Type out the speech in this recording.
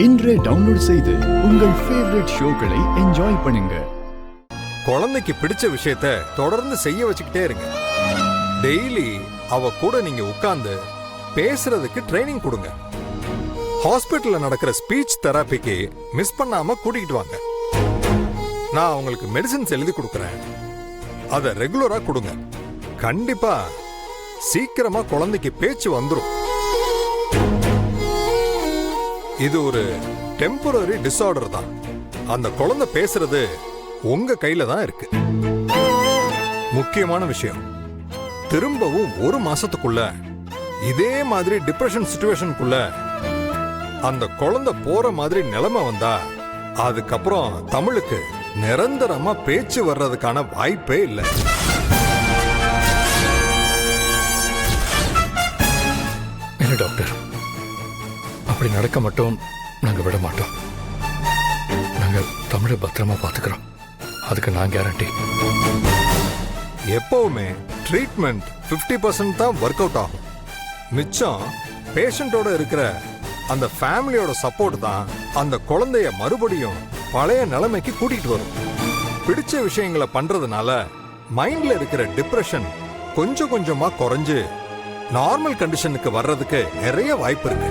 இன்றே டவுன்லோட் செய்து உங்கள் ஃபேவரட் ஷோக்களை என்ஜாய் பண்ணுங்க. குழந்தைக்கு பிடிச்ச விஷயத்த தொடர்ந்து செய்ய வச்சுக்கிட்டே இருங்க. டெய்லி அவ கூட நீங்க உட்கார்ந்து பேசுறதுக்கு ட்ரைனிங் கொடுங்க. ஹாஸ்பிட்டல்ல நடக்கிற ஸ்பீச் தெராபிக்கு மிஸ் பண்ணாம கூட்டிகிட்டு வாங்க. நான் அவங்களுக்கு மெடிசின்ஸ் எழுதி கொடுக்கறேன். அதை ரெகுலரா கொடுங்க. கண்டிப்பா சீக்கிரமா குழந்தைக்கு பேச்சு வந்துரும். இது ஒரு டெம்பரரி டிஸார்டர் தான். அந்த குழந்தை பேசுறது உங்க கையில தான் இருக்கு. முக்கியமான விஷயம், திரும்பவும் ஒரு மாசத்துக்குள்ள இதே மாதிரி டிப்ரெஷன் சிச்சுவேஷனுக்குள்ள அந்த குழந்தை போற மாதிரி நிலைமை வந்தா அதுக்கப்புறம் தமிழுக்கு நிரந்தரமா பேச்சு வர்றதுக்கான வாய்ப்பே இல்லை. என்ன டாக்டர், அப்படி நடக்க மட்டும் நாங்க விட மாட்டோம். நாங்க தமிழை பத்திரமா பாத்துக்கிறோம். அதுக்கு நான் கேரண்டி. எப்பவுமே ட்ரீட்மெண்ட் 50% தான் ஒர்க் அவுட் ஆகும். மிச்சம் பேஷண்டோட இருக்கிற அந்த ஃபேமிலியோட சப்போர்ட் தான் அந்த குழந்தைய மறுபடியும் பழைய நிலைமைக்கு கூட்டிட்டு வரும். பிடிச்ச விஷயங்களை பண்றதுனால மைண்ட்ல இருக்கிற டிப்ரெஷன் கொஞ்சம் கொஞ்சமா குறைஞ்சு நார்மல் கண்டிஷனுக்கு வர்றதுக்கு நிறைய வாய்ப்பு இருக்கு.